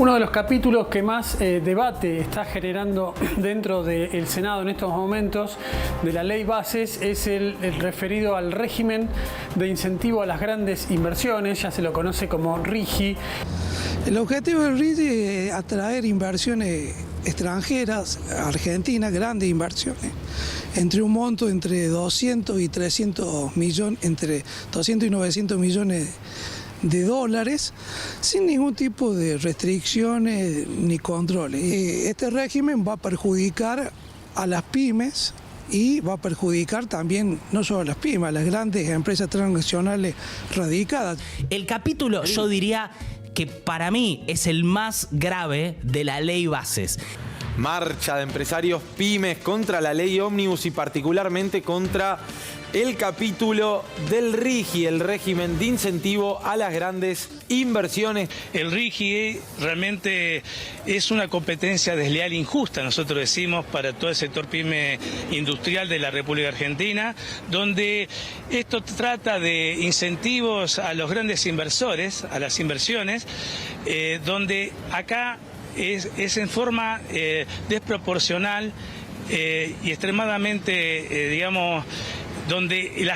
Uno de los capítulos que más debate está generando dentro del Senado en estos momentos de la ley Bases es el referido al régimen de incentivo a las grandes inversiones, ya se lo conoce como RIGI. El objetivo del RIGI es atraer inversiones extranjeras, Argentina, grandes inversiones, entre un monto entre 200 y 300 millones, entre 200 y 900 millones de dólares, sin ningún tipo de restricciones ni controles. Este régimen va a perjudicar a las pymes y va a perjudicar también no solo a las pymes, a las grandes empresas transnacionales radicadas. El capítulo, yo diría que para mí es el más grave de la ley Bases. Marcha de empresarios pymes contra la ley Ómnibus y particularmente contra el capítulo del RIGI, el régimen de incentivo a las grandes inversiones. El RIGI realmente es una competencia desleal e injusta, nosotros decimos, para todo el sector pyme industrial de la República Argentina, donde esto trata de incentivos a los grandes inversores, a las inversiones, donde acá es en forma desproporcional y extremadamente, digamos, donde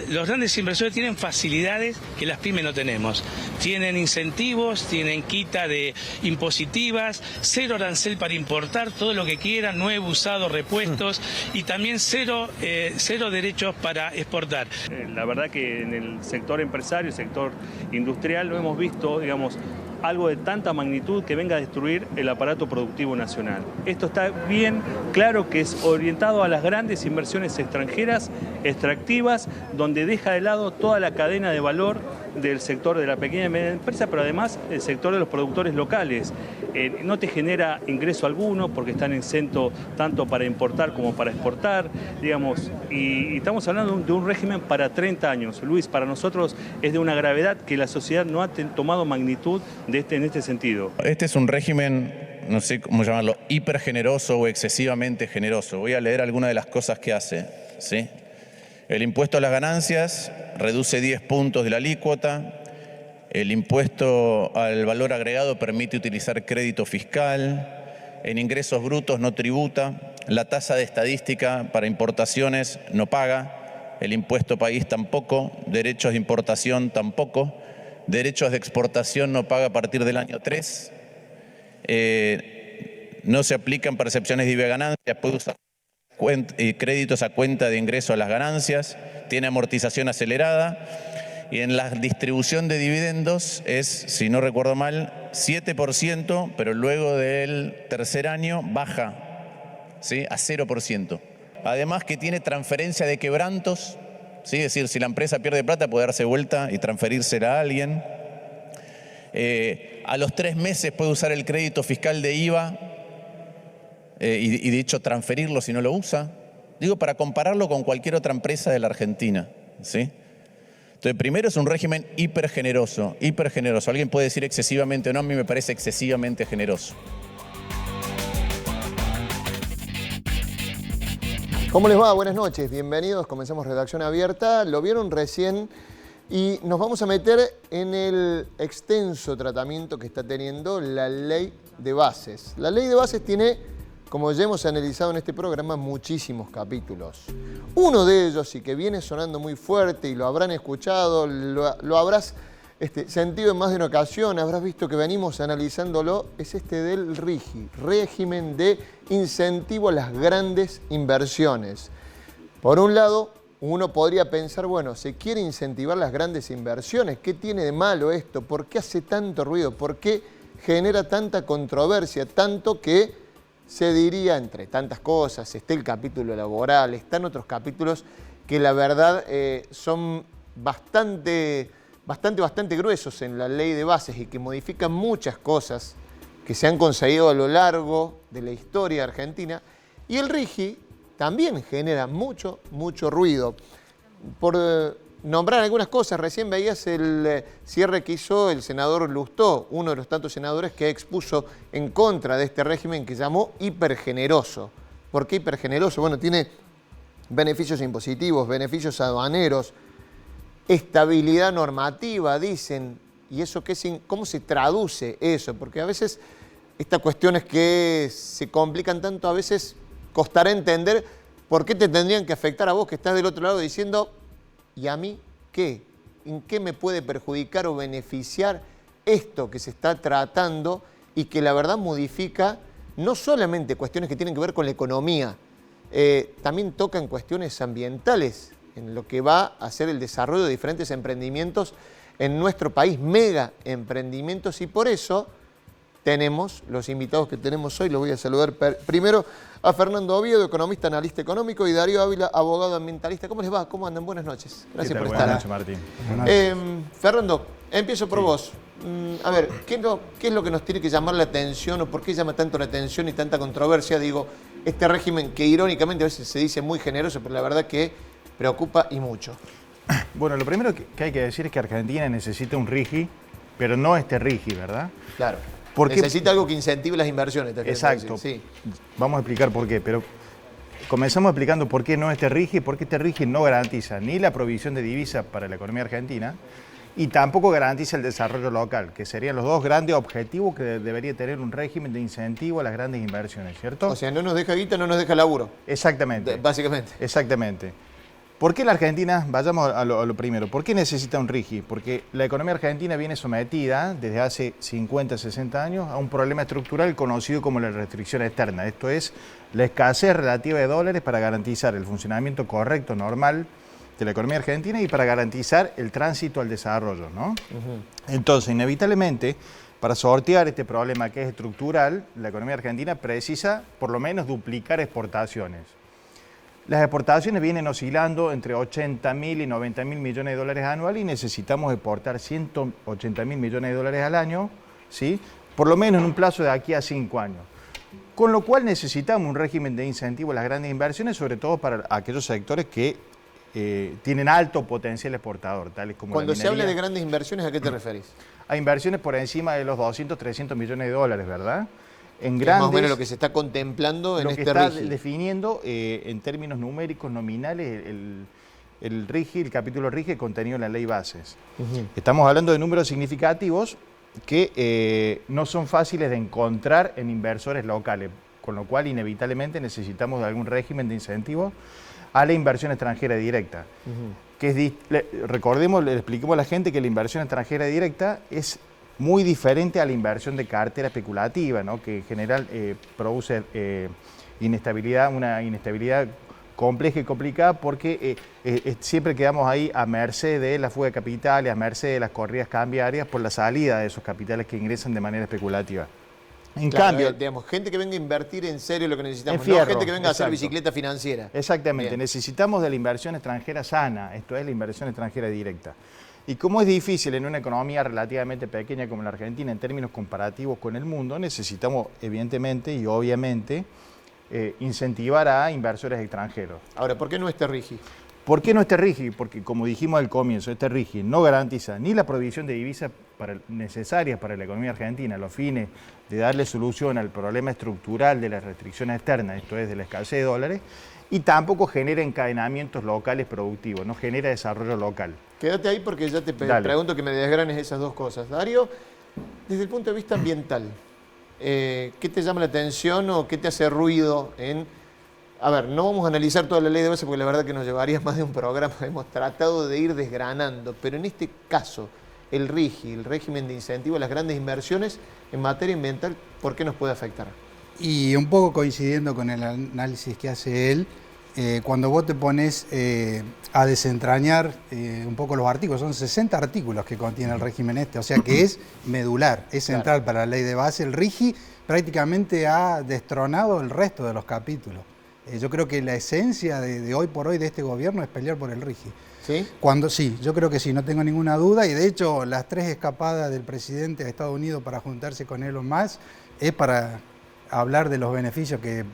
los grandes inversores tienen facilidades que las pymes no tenemos. Tienen incentivos, tienen quita de impositivas, cero arancel para importar todo lo que quieran, nuevo, usado, repuestos y también cero derechos para exportar. La verdad que en el sector empresario, el sector industrial, no hemos visto, digamos, algo de tanta magnitud que venga a destruir el aparato productivo nacional. Esto está bien claro que es orientado a las grandes inversiones extranjeras, extractivas, donde deja de lado toda la cadena de valor del sector de la pequeña y mediana empresa, pero además el sector de los productores locales. No te genera ingreso alguno porque están exentos tanto para importar como para exportar, digamos, y estamos hablando de un régimen para 30 años. Luis, para nosotros es de una gravedad que la sociedad no ha tomado magnitud en este sentido. Este es un régimen, no sé cómo llamarlo, hiper generoso o excesivamente generoso. Voy a leer algunas de las cosas que hace, ¿sí? El impuesto a las ganancias reduce 10 puntos de la alícuota. El impuesto al valor agregado permite utilizar crédito fiscal. En ingresos brutos no tributa. La tasa de estadística para importaciones no paga. El impuesto país tampoco. Derechos de importación tampoco. Derechos de exportación no paga a partir del año 3. No se aplican percepciones de IVA ganancias. Puede usar créditos a cuenta de ingreso a las ganancias. Tiene amortización acelerada. Y en la distribución de dividendos es, si no recuerdo mal, 7%, pero luego del tercer año baja, ¿sí?, a 0%. Además que tiene transferencia de quebrantos, ¿sí? Es decir, si la empresa pierde plata puede darse vuelta y transferírsela a alguien. A los 3 meses puede usar el crédito fiscal de IVA y de hecho transferirlo si no lo usa. Digo, para compararlo con cualquier otra empresa de la Argentina, ¿sí? Entonces, primero es un régimen hiper generoso, hiper generoso. Alguien puede decir excesivamente o no, a mí me parece excesivamente generoso. ¿Cómo les va? Buenas noches, bienvenidos. Comenzamos Redacción Abierta. Lo vieron recién y nos vamos a meter en el extenso tratamiento que está teniendo la ley de bases. La ley de bases tiene, como ya hemos analizado en este programa, muchísimos capítulos. Uno de ellos, y que viene sonando muy fuerte y lo habrán escuchado, lo habrás sentido en más de una ocasión, habrás visto que venimos analizándolo, es este del RIGI, régimen de incentivo a las grandes inversiones. Por un lado, uno podría pensar, bueno, se quiere incentivar las grandes inversiones, ¿qué tiene de malo esto? ¿Por qué hace tanto ruido? ¿Por qué genera tanta controversia? Tanto que se diría, entre tantas cosas, está el capítulo laboral, están otros capítulos que la verdad son bastante gruesos en la ley de bases y que modifican muchas cosas que se han conseguido a lo largo de la historia argentina. Y el RIGI también genera mucho ruido. Por nombrar algunas cosas, recién veías el cierre que hizo el senador Lustó, uno de los tantos senadores que expuso en contra de este régimen que llamó hipergeneroso. ¿Por qué hipergeneroso? Bueno, tiene beneficios impositivos, beneficios aduaneros, estabilidad normativa, dicen, ¿Y eso cómo se traduce eso? Porque a veces estas cuestiones que se complican tanto, a veces costará entender por qué te tendrían que afectar a vos que estás del otro lado diciendo, ¿y a mí qué? ¿En qué me puede perjudicar o beneficiar esto que se está tratando y que la verdad modifica no solamente cuestiones que tienen que ver con la economía, también toca en cuestiones ambientales, en lo que va a ser el desarrollo de diferentes emprendimientos en nuestro país, mega emprendimientos, y por eso tenemos los invitados que tenemos hoy. Los voy a saludar primero a Fernando Oviedo, economista, analista económico, y Darío Ávila, abogado ambientalista. ¿Cómo les va? ¿Cómo andan? Buenas noches. Gracias por estar. Buenas noches, Martín. Fernando, empiezo por vos. A ver, ¿qué es lo que nos tiene que llamar la atención o por qué llama tanto la atención y tanta controversia? Digo, este régimen que irónicamente a veces se dice muy generoso, pero la verdad que preocupa y mucho. Bueno, lo primero que hay que decir es que Argentina necesita un RIGI, pero no este RIGI, ¿verdad? Claro. Porque necesita algo que incentive las inversiones. Exacto. Sí. Vamos a explicar por qué, pero comenzamos explicando por qué no este RIGI, porque este RIGI no garantiza ni la provisión de divisas para la economía argentina y tampoco garantiza el desarrollo local, que serían los dos grandes objetivos que debería tener un régimen de incentivo a las grandes inversiones, ¿cierto? O sea, no nos deja guita, no nos deja laburo. Exactamente. Básicamente. Exactamente. ¿Por qué la Argentina? Vayamos a lo primero. ¿Por qué necesita un RIGI? Porque la economía argentina viene sometida desde hace 50, 60 años a un problema estructural conocido como la restricción externa. Esto es la escasez relativa de dólares para garantizar el funcionamiento correcto, normal de la economía argentina y para garantizar el tránsito al desarrollo, ¿no? Entonces, inevitablemente, para sortear este problema que es estructural, la economía argentina precisa por lo menos duplicar exportaciones. Las exportaciones vienen oscilando entre 80.000 y 90.000 millones de dólares anuales y necesitamos exportar 180.000 millones de dólares al año, ¿sí? Por lo menos en un plazo de aquí a 5 años. Con lo cual necesitamos un régimen de incentivo a las grandes inversiones, sobre todo para aquellos sectores que tienen alto potencial exportador, tales como Cuando la minería. se habla de grandes inversiones, ¿a qué te referís? A inversiones por encima de los 200, 300 millones de dólares, ¿verdad? En Es grandes, más o menos lo que se está contemplando en lo este que está RIGI. definiendo en términos numéricos, nominales, el RIGI, el capítulo RIGI contenido en la ley bases. Estamos hablando de números significativos que no son fáciles de encontrar en inversores locales, con lo cual inevitablemente necesitamos de algún régimen de incentivos a la inversión extranjera directa. Recordemos, le expliquemos a la gente que la inversión extranjera directa es muy diferente a la inversión de cartera especulativa, ¿no? Que en general produce inestabilidad, una inestabilidad compleja y complicada porque siempre quedamos ahí a merced de la fuga de capitales, a merced de las corridas cambiarias por la salida de esos capitales que ingresan de manera especulativa. En cambio, digamos, gente que venga a invertir en serio lo que necesitamos, fierro, no gente que venga a hacer exacto. bicicleta financiera. Exactamente, Bien. necesitamos de la inversión extranjera sana, esto es la inversión extranjera directa. Y como es difícil en una economía relativamente pequeña como la Argentina en términos comparativos con el mundo, necesitamos evidentemente y obviamente incentivar a inversores extranjeros. Ahora, ¿por qué no este RIGI? ¿Por qué no este RIGI? Porque como dijimos al comienzo, este RIGI no garantiza ni la provisión de divisas necesarias para la economía argentina a los fines de darle solución al problema estructural de las restricciones externas, esto es de la escasez de dólares, y tampoco genera encadenamientos locales productivos, no genera desarrollo local. Quédate ahí porque ya te pregunto que me desgranes esas dos cosas. Darío, desde el punto de vista ambiental, ¿qué te llama la atención o qué te hace ruido en... A ver, no vamos a analizar toda la ley de base porque la verdad que nos llevaría más de un programa. Hemos tratado de ir desgranando, pero en este caso, el RIGI, el régimen de incentivo a las grandes inversiones en materia ambiental, ¿por qué nos puede afectar? Y un poco coincidiendo con el análisis que hace él, cuando vos te pones a desentrañar un poco los artículos, son 60 artículos que contiene el régimen este, o sea que es medular, es central para la ley de base. El RIGI prácticamente ha destronado el resto de los capítulos. Yo creo que la esencia de hoy por hoy de este gobierno es pelear por el RIGI. ¿Sí? Sí, yo creo que sí, no tengo ninguna duda, y de hecho las 3 escapadas del presidente a Estados Unidos para juntarse con Elon Musk es para hablar de los beneficios que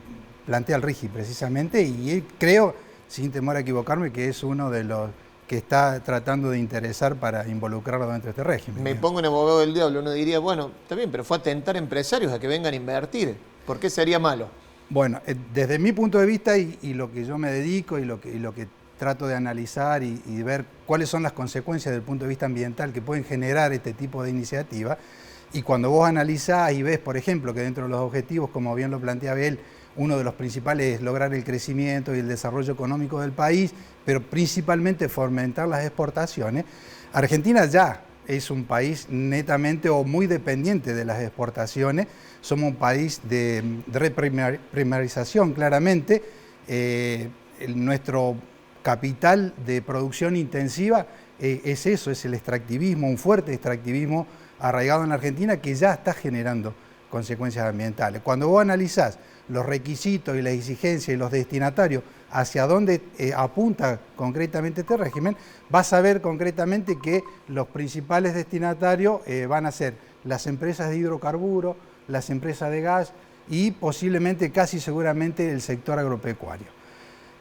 plantea el RIGI precisamente, y creo, sin temor a equivocarme, que es uno de los que está tratando de interesar para involucrarlo dentro de este régimen. Me pongo en abogado del diablo, uno diría, bueno, está bien, pero fue a tentar a empresarios a que vengan a invertir. ¿Por qué sería malo? Bueno, desde mi punto de vista y lo que yo me dedico y lo que trato de analizar y ver cuáles son las consecuencias desde el punto de vista ambiental que pueden generar este tipo de iniciativa. Y cuando vos analizás y ves, por ejemplo, que dentro de los objetivos, como bien lo planteaba él, uno de los principales es lograr el crecimiento y el desarrollo económico del país, pero principalmente fomentar las exportaciones, Argentina ya es un país netamente o muy dependiente de las exportaciones. Somos un país de reprimarización, claramente. Nuestro capital de producción intensiva es eso, es el extractivismo, un fuerte extractivismo arraigado en la Argentina que ya está generando consecuencias ambientales. Cuando vos analizás los requisitos y las exigencias y los destinatarios hacia dónde apunta concretamente este régimen, vas a ver concretamente que los principales destinatarios van a ser las empresas de hidrocarburos, las empresas de gas y posiblemente, casi seguramente, el sector agropecuario.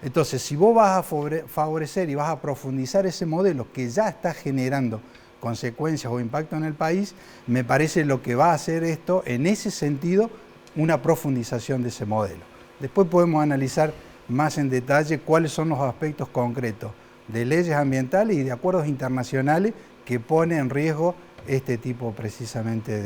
Entonces, si vos vas a favorecer y vas a profundizar ese modelo que ya está generando consecuencias o impacto en el país, me parece lo que va a hacer esto, en ese sentido, una profundización de ese modelo. Después podemos analizar más en detalle cuáles son los aspectos concretos de leyes ambientales y de acuerdos internacionales que ponen en riesgo este tipo precisamente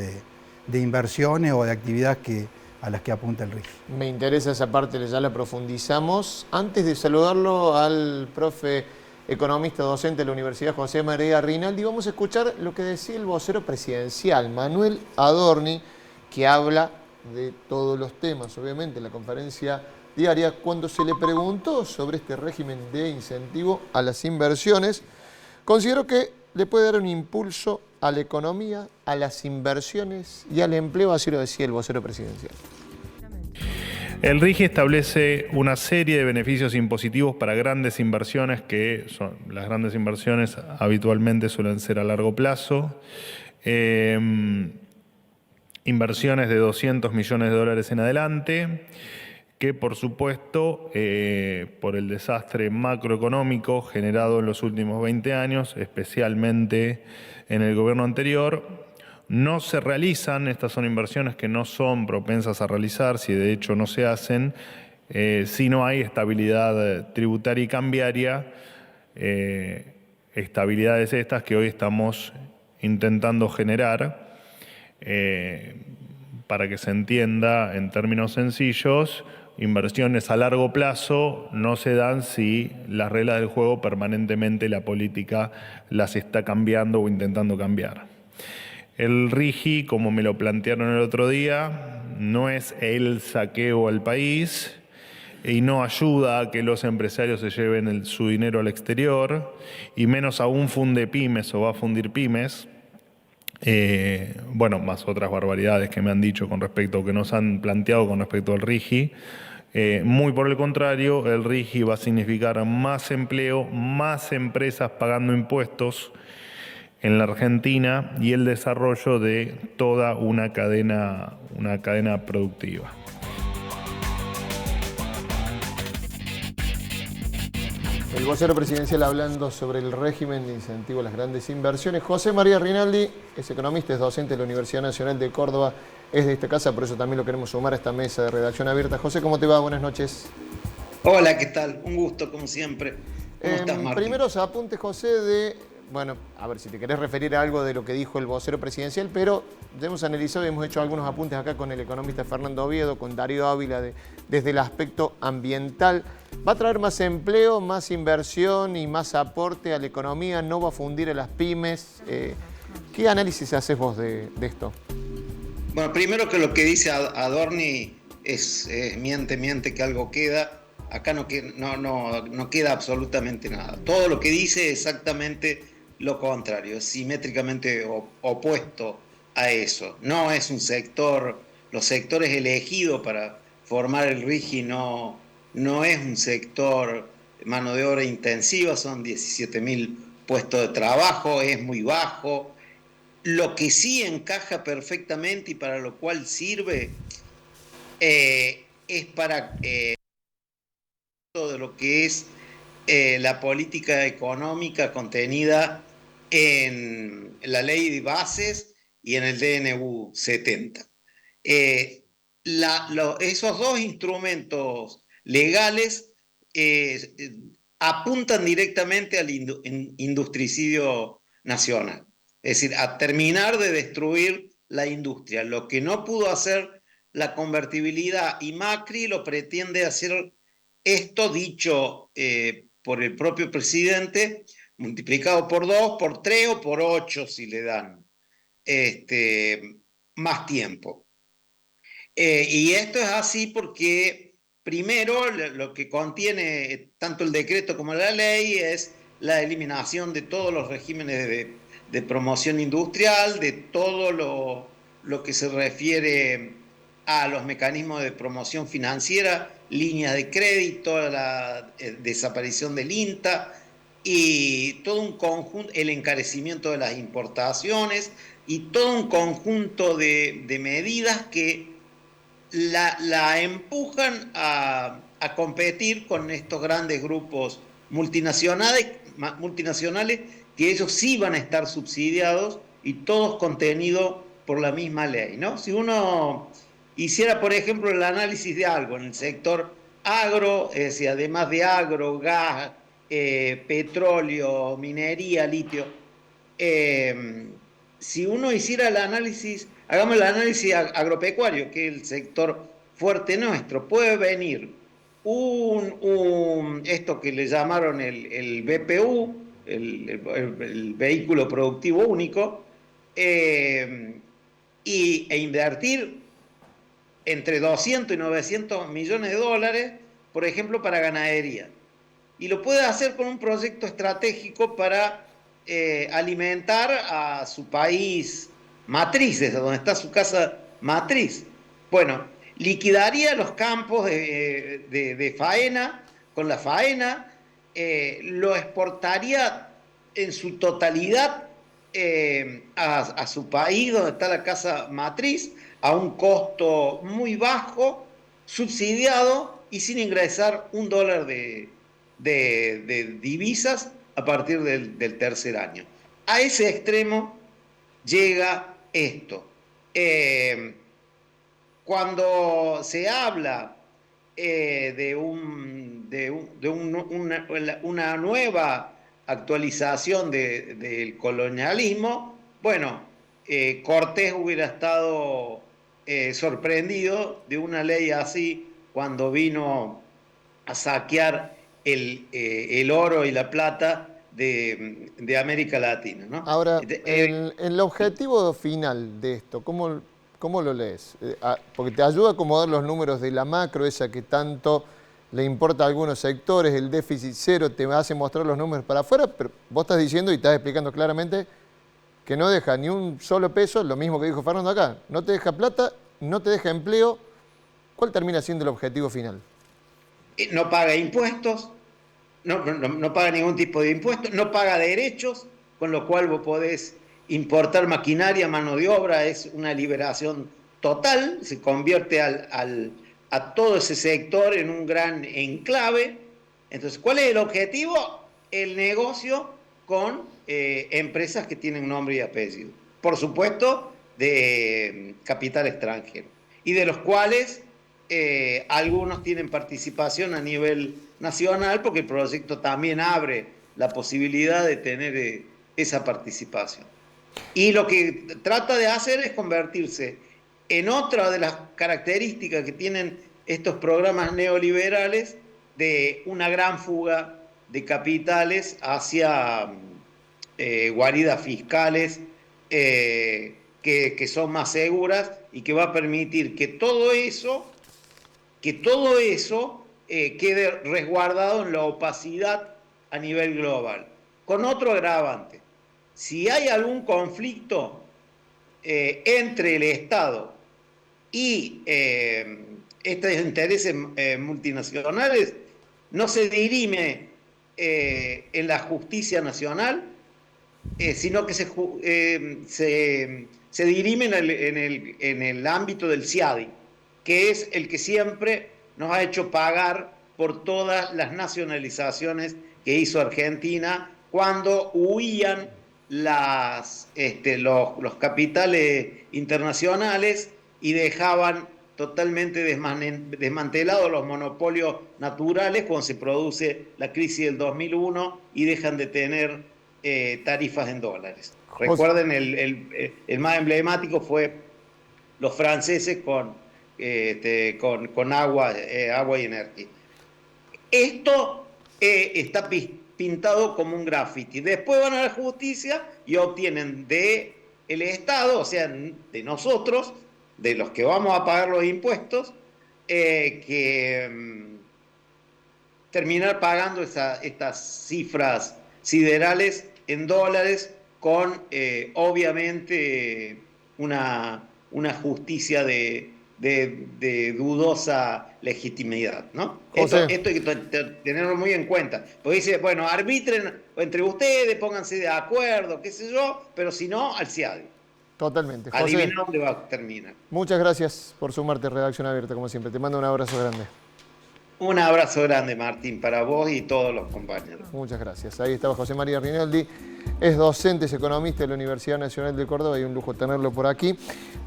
de inversiones o de actividades a las que apunta el RIGI. Me interesa esa parte, ya la profundizamos. Antes de saludarlo al profe economista docente de la Universidad José María Rinaldi, vamos a escuchar lo que decía el vocero presidencial, Manuel Adorni, que habla de todos los temas, obviamente, en la conferencia diaria, cuando se le preguntó sobre este régimen de incentivo a las inversiones. Considero que le puede dar un impulso a la economía, a las inversiones y al empleo, así lo decía el vocero presidencial. El RIGI establece una serie de beneficios impositivos para grandes inversiones, que son las grandes inversiones habitualmente suelen ser a largo plazo. Inversiones de 200 millones de dólares en adelante, que por supuesto, por el desastre macroeconómico generado en los últimos 20 años, especialmente en el gobierno anterior, no se realizan. Estas son inversiones que no son propensas a realizarse y de hecho no se hacen si no hay estabilidad tributaria y cambiaria, estabilidades estas que hoy estamos intentando generar. Para que se entienda en términos sencillos, inversiones a largo plazo no se dan si las reglas del juego permanentemente la política las está cambiando o intentando cambiar. El RIGI, como me lo plantearon el otro día, no es el saqueo al país y no ayuda a que los empresarios se lleven su dinero al exterior, y menos aún funde pymes o va a fundir pymes. Bueno, más otras barbaridades que me han dicho con respecto, que nos han planteado con respecto al RIGI. Muy por el contrario, el RIGI va a significar más empleo, más empresas pagando impuestos en la Argentina y el desarrollo de toda una cadena productiva. El vocero presidencial hablando sobre el régimen de incentivo a las grandes inversiones. José María Rinaldi es economista, es docente de la Universidad Nacional de Córdoba, es de esta casa, por eso también lo queremos sumar a esta mesa de redacción abierta. José, ¿cómo te va? Buenas noches. Hola, ¿qué tal? Un gusto, como siempre. ¿Cómo estás, Martín? Primeros apuntes, José, bueno, a ver si te querés referir a algo de lo que dijo el vocero presidencial, pero ya hemos analizado y hemos hecho algunos apuntes acá con el economista Fernando Oviedo, con Darío Ávila, desde el aspecto ambiental. ¿Va a traer más empleo, más inversión y más aporte a la economía? ¿No va a fundir a las pymes? ¿Qué análisis haces vos de esto? Bueno, primero que lo que dice Adorni es miente que algo queda. Acá no queda absolutamente nada. Todo lo que dice es exactamente lo contrario, es simétricamente opuesto a eso. No es un sector, los sectores elegidos para formar el RIGI no es un sector de mano de obra intensiva, son 17.000 puestos de trabajo, es muy bajo. Lo que sí encaja perfectamente y para lo cual sirve es para de lo que es la política económica contenida en la ley de bases y en el DNU 70. Esos dos instrumentos legales apuntan directamente al industricidio nacional. Es decir, a terminar de destruir la industria. Lo que no pudo hacer la convertibilidad y Macri lo pretende hacer esto, dicho por el propio presidente, multiplicado por 2, por 3 o por 8 si le dan más tiempo. Y esto es así porque, primero, lo que contiene tanto el decreto como la ley es la eliminación de todos los regímenes de promoción industrial, de todo lo que se refiere a los mecanismos de promoción financiera, líneas de crédito, la desaparición del INTA y todo un conjunto, el encarecimiento de las importaciones y todo un conjunto de medidas que la empujan a competir con estos grandes grupos multinacionales que ellos sí van a estar subsidiados y todos contenidos por la misma ley, ¿no? Si uno hiciera, por ejemplo, el análisis de algo en el sector agro, es decir, además de agro, gas, petróleo, minería, litio, si uno hiciera el análisis, hagamos el análisis agropecuario, que es el sector fuerte nuestro, puede venir esto que le llamaron el BPU, el vehículo productivo único, e invertir entre 200 y 900 millones de dólares, por ejemplo, para ganadería. Y lo puede hacer con un proyecto estratégico para alimentar a su país matriz, desde donde está su casa matriz. Bueno, liquidaría los campos de faena, con la faena, lo exportaría en su totalidad a su país, donde está la casa matriz, a un costo muy bajo, subsidiado y sin ingresar $1 de divisas a partir del tercer año. A ese extremo llega esto. Cuando se habla de una nueva actualización del colonialismo, bueno, Cortés hubiera estado sorprendido de una ley así cuando vino a saquear el oro y la plata de América Latina, ¿no? Ahora, el objetivo final de esto, ¿cómo lo lees? Porque te ayuda a acomodar los números de la macro, esa que tanto le importa a algunos sectores, el déficit cero te hace mostrar los números para afuera, pero vos estás diciendo y estás explicando claramente que no deja ni un solo peso, lo mismo que dijo Fernando acá, no te deja plata, no te deja empleo. ¿Cuál termina siendo el objetivo final? No paga impuestos, no paga ningún tipo de impuestos, no paga derechos, con lo cual vos podés importar maquinaria, mano de obra, es una liberación total, se convierte a todo ese sector en un gran enclave. Entonces, ¿cuál es el objetivo? El negocio con empresas que tienen nombre y apellido. Por supuesto, de capital extranjero. Y de los cuales algunos tienen participación a nivel nacional, porque el proyecto también abre la posibilidad de tener esa participación. Y lo que trata de hacer es convertirse en otra de las características que tienen estos programas neoliberales de una gran fuga de capitales hacia guaridas fiscales que son más seguras y que va a permitir que todo eso quede resguardado en la opacidad a nivel global. Con otro agravante, si hay algún conflicto entre el Estado y estos intereses multinacionales, no se dirime en la justicia nacional, sino que se dirime en el ámbito del CIADI, que es el que siempre nos ha hecho pagar por todas las nacionalizaciones que hizo Argentina cuando huían los capitales internacionales y dejaban totalmente desmantelados los monopolios naturales cuando se produce la crisis del 2001 y dejan de tener tarifas en dólares. Recuerden, el más emblemático fue los franceses con agua y energía. Esto está pintado como un graffiti. Después van a la justicia y obtienen del Estado, o sea, de nosotros, de los que vamos a pagar los impuestos, terminar pagando estas cifras siderales en dólares con, obviamente, una justicia de dudosa legitimidad, ¿no? Esto hay que tenerlo muy en cuenta. Porque dice, bueno, arbitren entre ustedes, pónganse de acuerdo, qué sé yo, pero si no, al CIADI. Totalmente. José, adivina dónde va a terminar. Muchas gracias por sumarte a Redacción Abierta, como siempre. Te mando un abrazo grande. Un abrazo grande, Martín, para vos y todos los compañeros. Muchas gracias. Ahí estaba José María Rinaldi, es docente, es economista de la Universidad Nacional de Córdoba y un lujo tenerlo por aquí.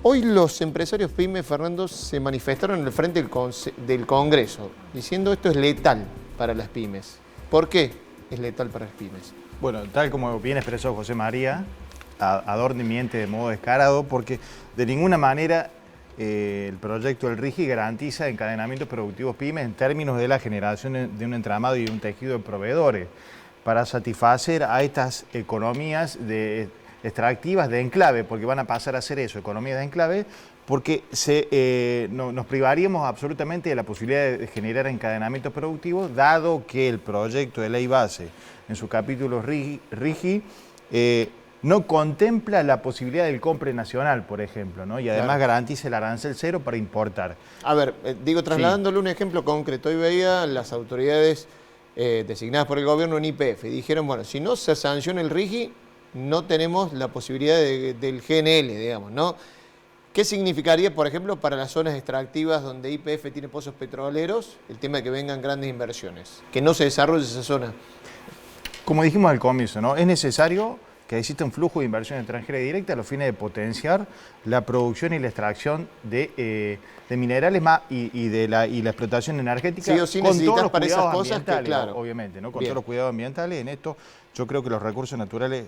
Hoy los empresarios pymes, Fernando, se manifestaron en el frente del Congreso, diciendo esto es letal para las pymes. ¿Por qué es letal para las pymes? Bueno, tal como bien expresó José María, Adorni miente de modo descarado porque de ninguna manera el proyecto del RIGI garantiza encadenamientos productivos pymes en términos de la generación de un entramado y un tejido de proveedores para satisfacer a estas economías extractivas de enclave, porque van a pasar a ser eso, economías de enclave, porque nos privaríamos absolutamente de la posibilidad de generar encadenamientos productivos, dado que el proyecto de ley base, en su capítulo RIGI, no contempla la posibilidad del compre nacional, por ejemplo, ¿no? Y además garantiza el arancel cero para importar. A ver, trasladándole un ejemplo concreto, hoy veía las autoridades designadas por el gobierno en YPF y dijeron, bueno, si no se sanciona el RIGI, no tenemos la posibilidad del GNL, digamos, ¿no? ¿Qué significaría, por ejemplo, para las zonas extractivas donde YPF tiene pozos petroleros, el tema de que vengan grandes inversiones, que no se desarrolle esa zona? Como dijimos al comienzo, ¿no? Es necesario que exista un flujo de inversión extranjera directa a los fines de potenciar la producción y la extracción de minerales y la explotación energética. Sí o sí, con todos los para cuidados esas cosas ambientales, que, claro, obviamente, ¿no? Con bien. todos los cuidados ambientales. En esto yo creo que los recursos naturales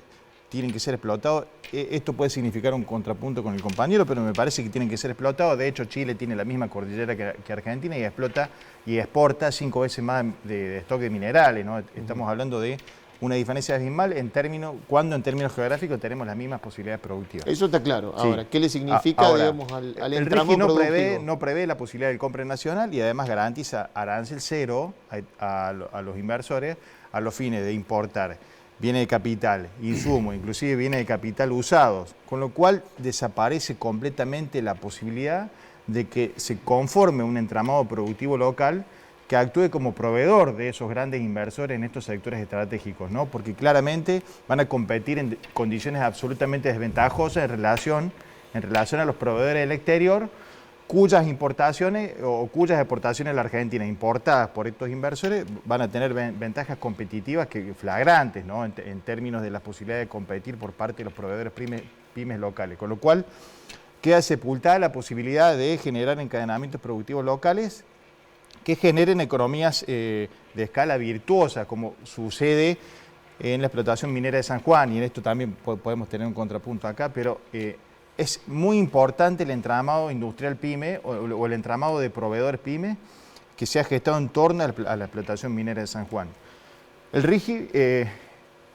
tienen que ser explotados. Esto puede significar un contrapunto con el compañero, pero me parece que tienen que ser explotados. De hecho, Chile tiene la misma cordillera que Argentina y explota y exporta 5 veces más de stock de minerales, ¿no? Estamos hablando de una diferencia abismal cuando en términos geográficos tenemos las mismas posibilidades productivas. Eso está claro. Ahora, sí. ¿Qué le significa, digamos, al entramo productivo? No prevé la posibilidad del compre nacional y además garantiza arancel cero a los inversores a los fines de importar bienes de capital, insumos, inclusive bienes de capital usados, con lo cual desaparece completamente la posibilidad de que se conforme un entramado productivo local que actúe como proveedor de esos grandes inversores en estos sectores estratégicos, ¿no? Porque claramente van a competir en condiciones absolutamente desventajosas en relación a los proveedores del exterior, cuyas importaciones o cuyas exportaciones a la Argentina importadas por estos inversores van a tener ventajas competitivas flagrantes, ¿no? En términos de la posibilidad de competir por parte de los proveedores pymes locales, con lo cual queda sepultada la posibilidad de generar encadenamientos productivos locales que generen economías de escala virtuosa, como sucede en la explotación minera de San Juan, y en esto también podemos tener un contrapunto acá, pero es muy importante el entramado industrial pyme o el entramado de proveedores pyme que se ha gestado en torno a la explotación minera de San Juan. El RIGI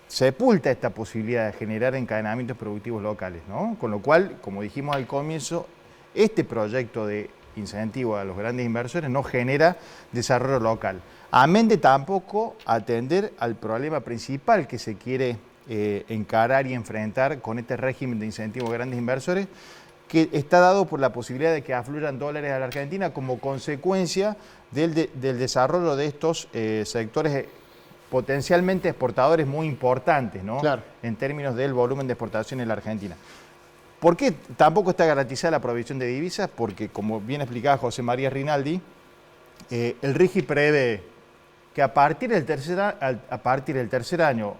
sepulta esta posibilidad de generar encadenamientos productivos locales, ¿no? Con lo cual, como dijimos al comienzo, este proyecto de incentivo a los grandes inversores no genera desarrollo local. Amén de tampoco atender al problema principal que se quiere encarar y enfrentar con este régimen de incentivo a grandes inversores, que está dado por la posibilidad de que afluyan dólares a la Argentina como consecuencia del desarrollo de estos sectores potencialmente exportadores muy importantes, ¿no? Claro. En términos del volumen de exportación en la Argentina. ¿Por qué tampoco está garantizada la provisión de divisas? Porque, como bien explicaba José María Rinaldi, el RIGI prevé que a partir del tercer año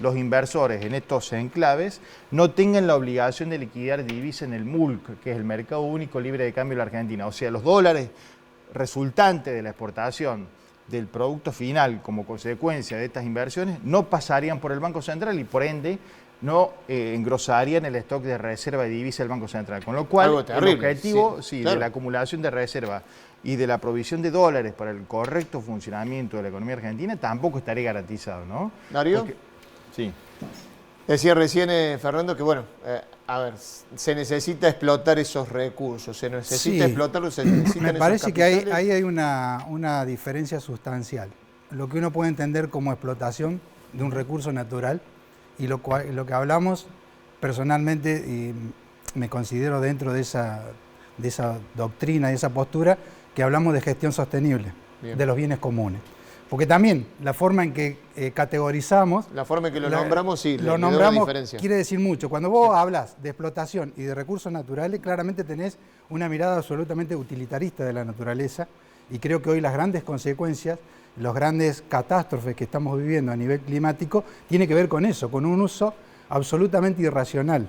los inversores en estos enclaves no tengan la obligación de liquidar divisa en el MULC, que es el Mercado Único Libre de Cambio de la Argentina. O sea, los dólares resultantes de la exportación del producto final como consecuencia de estas inversiones no pasarían por el Banco Central y por ende no engrosarían el stock de reserva de divisa del Banco Central. Con lo cual, el objetivo de la acumulación de reserva y de la provisión de dólares para el correcto funcionamiento de la economía argentina tampoco estaría garantizado, ¿no? ¿Darío? Sí. Decía recién, Fernando, que bueno, a ver, se necesita explotar esos recursos, se necesita explotarlos, se necesitan Me esos parece que capitales. ahí hay una diferencia sustancial. Lo que uno puede entender como explotación de un recurso natural y lo que hablamos personalmente, y me considero dentro de esa doctrina, de esa postura, que hablamos de gestión sostenible de los bienes comunes. Porque también la forma en que categorizamos... La forma en que lo nombramos, sí, lo nombramos quiere decir mucho. Cuando vos hablas de explotación y de recursos naturales, claramente tenés una mirada absolutamente utilitarista de la naturaleza y creo que hoy las grandes consecuencias, las grandes catástrofes que estamos viviendo a nivel climático, tiene que ver con eso, con un uso absolutamente irracional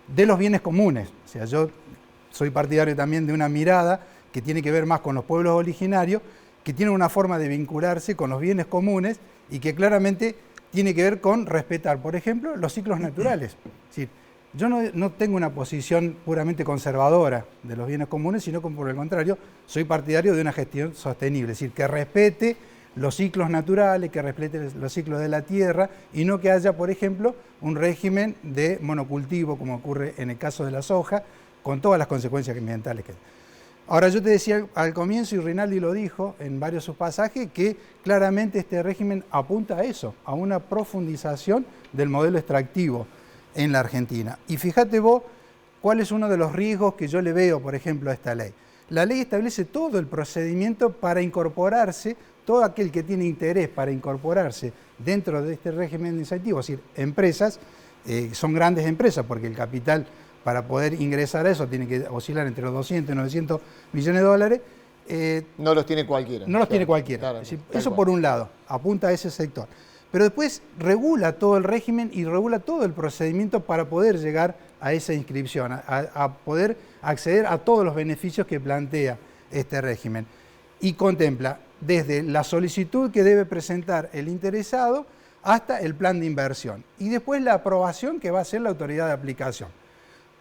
de los bienes comunes. O sea, yo soy partidario también de una mirada que tiene que ver más con los pueblos originarios, que tienen una forma de vincularse con los bienes comunes y que claramente tiene que ver con respetar, por ejemplo, los ciclos naturales. Es decir, yo no tengo una posición puramente conservadora de los bienes comunes, sino que por el contrario, soy partidario de una gestión sostenible, es decir, que respete los ciclos naturales, que respete los ciclos de la tierra y no que haya, por ejemplo, un régimen de monocultivo, como ocurre en el caso de la soja, con todas las consecuencias ambientales que hay. Ahora, yo te decía al comienzo, y Rinaldi lo dijo en varios de sus pasajes, que claramente este régimen apunta a eso, a una profundización del modelo extractivo en la Argentina. Y fíjate vos cuál es uno de los riesgos que yo le veo, por ejemplo, a esta ley. La ley establece todo el procedimiento para incorporarse, todo aquel que tiene interés para incorporarse dentro de este régimen de incentivos, es decir, empresas, son grandes empresas, porque el capital para poder ingresar a eso tiene que oscilar entre los 200 y 900 millones de dólares. No los tiene cualquiera. No los tiene cualquiera. Claro, es decir, eso por un lado, apunta a ese sector. Pero después regula todo el régimen y regula todo el procedimiento para poder llegar a esa inscripción, a poder acceder a todos los beneficios que plantea este régimen. Y contempla desde la solicitud que debe presentar el interesado hasta el plan de inversión. Y después la aprobación que va a hacer la autoridad de aplicación.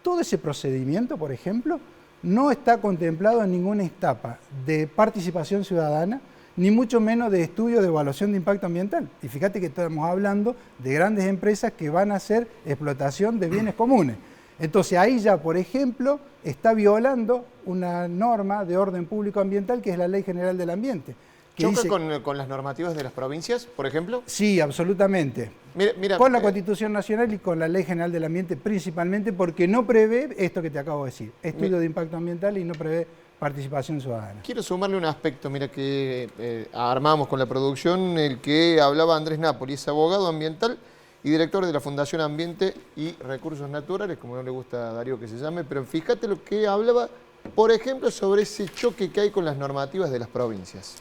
Todo ese procedimiento, por ejemplo, no está contemplado en ninguna etapa de participación ciudadana, ni mucho menos de estudio de evaluación de impacto ambiental. Y fíjate que estamos hablando de grandes empresas que van a hacer explotación de bienes comunes. Entonces ahí ya, por ejemplo, está violando una norma de orden público ambiental que es la Ley General del Ambiente. ¿Choca con las normativas de las provincias, por ejemplo? Sí, absolutamente. Mira, con la Constitución Nacional y con la Ley General del Ambiente principalmente, porque no prevé esto que te acabo de decir, estudio de impacto ambiental y no prevé participación ciudadana. Quiero sumarle un aspecto, mira que armamos con la producción, el que hablaba Andrés Napoli, es abogado ambiental y director de la Fundación Ambiente y Recursos Naturales, como no le gusta a Darío que se llame, pero fíjate lo que hablaba, por ejemplo, sobre ese choque que hay con las normativas de las provincias.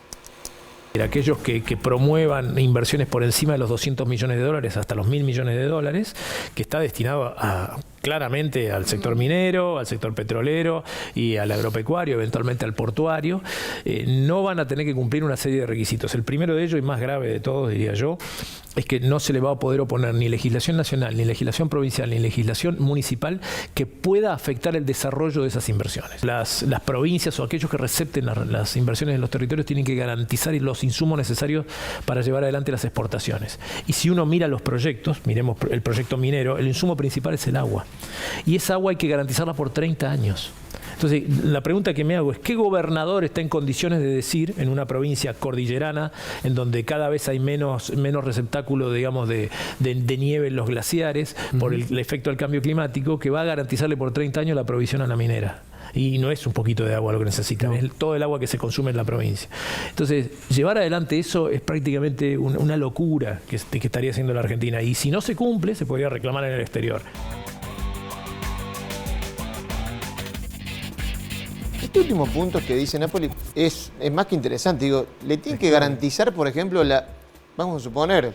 Aquellos que promuevan inversiones por encima de los 200 millones de dólares hasta los 1.000 millones de dólares, que está destinado claramente al sector minero, al sector petrolero y al agropecuario, eventualmente al portuario, no van a tener que cumplir una serie de requisitos. El primero de ellos, y más grave de todos, diría yo, es que no se le va a poder oponer ni legislación nacional, ni legislación provincial, ni legislación municipal que pueda afectar el desarrollo de esas inversiones. Las provincias o aquellos que recepten las inversiones en los territorios tienen que garantizar los insumos necesarios para llevar adelante las exportaciones. Y si uno mira los proyectos, miremos el proyecto minero, el insumo principal es el agua. Y esa agua hay que garantizarla por 30 años. Entonces, la pregunta que me hago es, ¿qué gobernador está en condiciones de decir, en una provincia cordillerana, en donde cada vez hay menos receptáculo, digamos, de nieve en los glaciares, por el efecto del cambio climático, que va a garantizarle por 30 años la provisión a la minera? Y no es un poquito de agua lo que necesitan, es todo el agua que se consume en la provincia. Entonces, llevar adelante eso es prácticamente una locura que estaría haciendo la Argentina. Y si no se cumple, se podría reclamar en el exterior. Este último punto que dice Napoli es más que interesante. Digo, le tiene que garantizar, por ejemplo, vamos a suponer,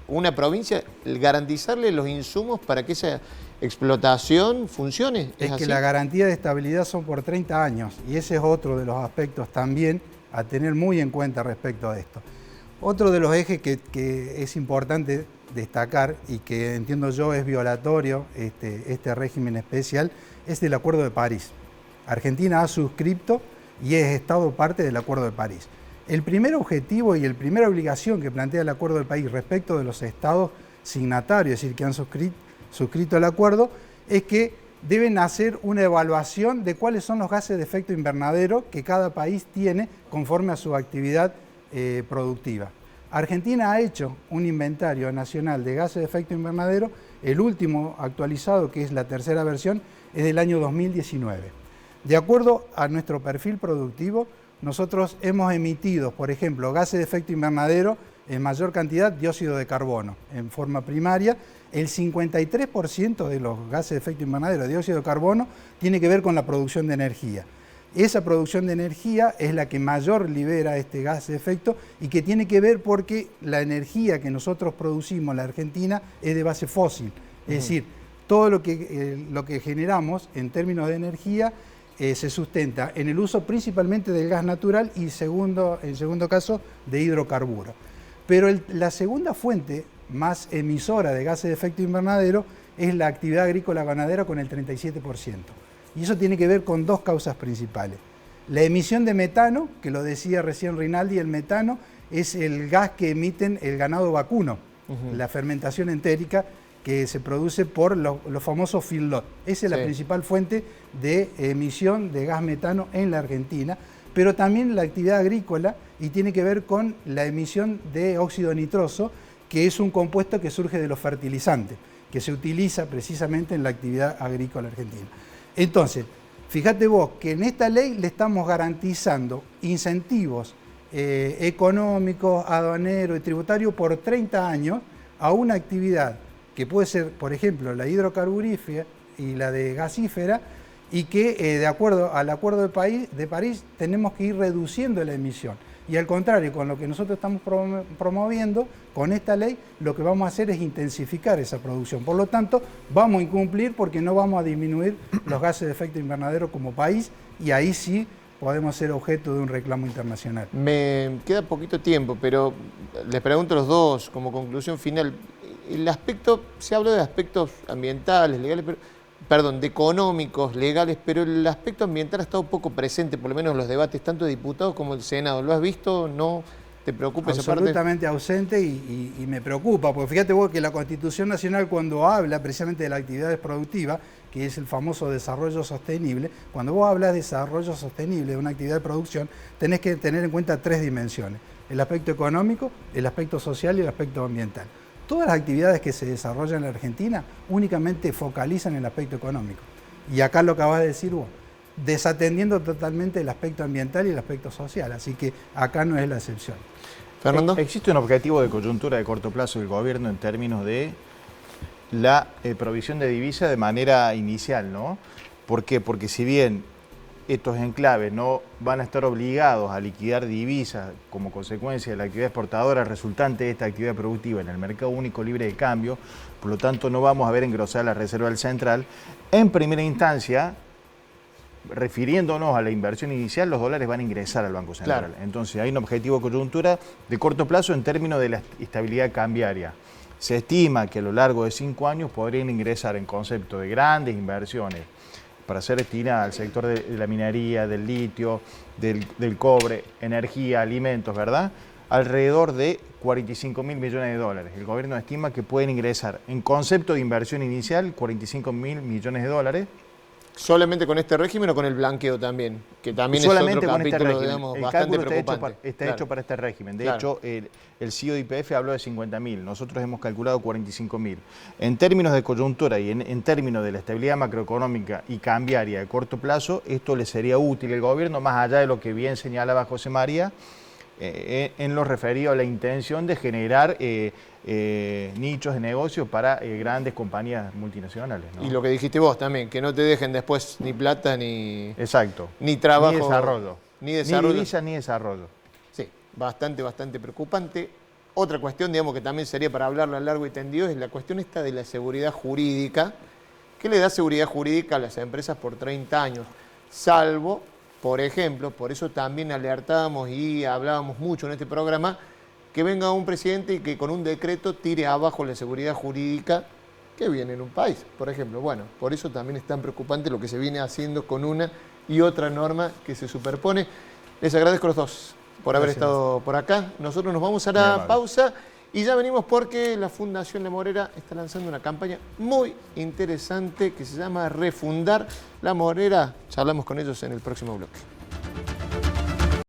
una provincia, garantizarle los insumos para que esa explotación funcione. Es así? que la garantía de estabilidad son por 30 años y ese es otro de los aspectos también a tener muy en cuenta respecto a esto. Otro de los ejes que es importante destacar y que entiendo yo es violatorio este régimen especial es el Acuerdo de París. Argentina ha suscrito y es Estado parte del Acuerdo de París. El primer objetivo y la primera obligación que plantea el Acuerdo de París respecto de los estados signatarios, es decir, que han suscrito el acuerdo, es que deben hacer una evaluación de cuáles son los gases de efecto invernadero que cada país tiene conforme a su actividad productiva. Argentina ha hecho un inventario nacional de gases de efecto invernadero, el último actualizado, que es la tercera versión, es del año 2019. De acuerdo a nuestro perfil productivo, nosotros hemos emitido, por ejemplo, gases de efecto invernadero en mayor cantidad, dióxido de carbono, en forma primaria. El 53% de los gases de efecto invernadero, dióxido de carbono, tiene que ver con la producción de energía. Esa producción de energía es la que mayor libera este gas de efecto y que tiene que ver porque la energía que nosotros producimos en la Argentina es de base fósil. Es decir, todo lo que generamos en términos de energía se sustenta en el uso principalmente del gas natural y en segundo caso de hidrocarburos. Pero la segunda fuente más emisora de gases de efecto invernadero es la actividad agrícola ganadera con el 37%. Y eso tiene que ver con dos causas principales. La emisión de metano, que lo decía recién Rinaldi, el metano es el gas que emiten el ganado vacuno, la fermentación entérica que se produce por los famosos feedlot. Esa es la principal fuente de emisión de gas metano en la Argentina, pero también la actividad agrícola y tiene que ver con la emisión de óxido nitroso, que es un compuesto que surge de los fertilizantes, que se utiliza precisamente en la actividad agrícola argentina. Entonces, fíjate vos que en esta ley le estamos garantizando incentivos económicos, aduaneros y tributarios por 30 años a una actividad que puede ser, por ejemplo, la hidrocarburífera y la de gasífera, y que de acuerdo al Acuerdo de París tenemos que ir reduciendo la emisión. Y al contrario, con lo que nosotros estamos promoviendo, con esta ley, lo que vamos a hacer es intensificar esa producción. Por lo tanto, vamos a incumplir porque no vamos a disminuir los gases de efecto invernadero como país y ahí sí podemos ser objeto de un reclamo internacional. Me queda poquito tiempo, pero les pregunto a los dos como conclusión final. Se habla de aspectos ambientales, legales, de económicos, legales, pero el aspecto ambiental ha estado poco presente, por lo menos en los debates, tanto de diputados como del Senado. ¿Lo has visto? ¿No te preocupa esa parte? Absolutamente ausente y me preocupa, porque fíjate vos que la Constitución Nacional, cuando habla precisamente de las actividades productivas, que es el famoso desarrollo sostenible, cuando vos hablas de desarrollo sostenible de una actividad de producción, tenés que tener en cuenta 3 dimensiones: el aspecto económico, el aspecto social y el aspecto ambiental. Todas las actividades que se desarrollan en la Argentina únicamente focalizan el aspecto económico. Y acá lo acabas de decir vos, desatendiendo totalmente el aspecto ambiental y el aspecto social. Así que acá no es la excepción. Fernando. ¿Existe un objetivo de coyuntura de corto plazo del gobierno en términos de la provisión de divisas de manera inicial, ¿no? ¿Por qué? Porque si bien estos enclaves no van a estar obligados a liquidar divisas como consecuencia de la actividad exportadora resultante de esta actividad productiva en el mercado único libre de cambio, por lo tanto no vamos a ver engrosar la reserva del central, en primera instancia, refiriéndonos a la inversión inicial, los dólares van a ingresar al Banco Central. Claro. Entonces hay un objetivo de coyuntura de corto plazo en términos de la estabilidad cambiaria. Se estima que a lo largo de 5 años podrían ingresar en concepto de grandes inversiones para ser destinada al sector de la minería, del litio, del cobre, energía, alimentos, ¿verdad? Alrededor de 45.000 millones de dólares. El gobierno estima que pueden ingresar en concepto de inversión inicial 45.000 millones de dólares. ¿Solamente con este régimen o con el blanqueo también? Que también solamente es otro con capítulo, este régimen. digamos, El bastante cálculo preocupante. está hecho para este régimen. De hecho, el CEO de YPF habló de 50.000. Nosotros hemos calculado 45.000. En términos de coyuntura y en términos de la estabilidad macroeconómica y cambiaria de corto plazo, esto le sería útil al gobierno, más allá de lo que bien señalaba José María, en lo referido a la intención de generar nichos de negocio para grandes compañías multinacionales, ¿no? Y lo que dijiste vos también, que no te dejen después ni plata ni... Exacto. Ni trabajo. Ni desarrollo. Ni desarrollo. Ni divisas ni desarrollo. Sí, bastante preocupante. otra cuestión, digamos, que también sería para hablarla a largo y tendido, es la cuestión esta de la seguridad jurídica. ¿Qué le da seguridad jurídica a las empresas por 30 años? Salvo, por ejemplo, por eso también alertábamos y hablábamos mucho en este programa, que venga un presidente y que con un decreto tire abajo la seguridad jurídica que viene en un país, por ejemplo. Bueno, por eso también es tan preocupante lo que se viene haciendo con una y otra norma que se superpone. Les agradezco a los dos por haber estado por acá. Nosotros nos vamos a la pausa y ya venimos porque la Fundación La Morera está lanzando una campaña muy interesante que se llama Refundar La Morera. Charlamos con ellos en el próximo bloque.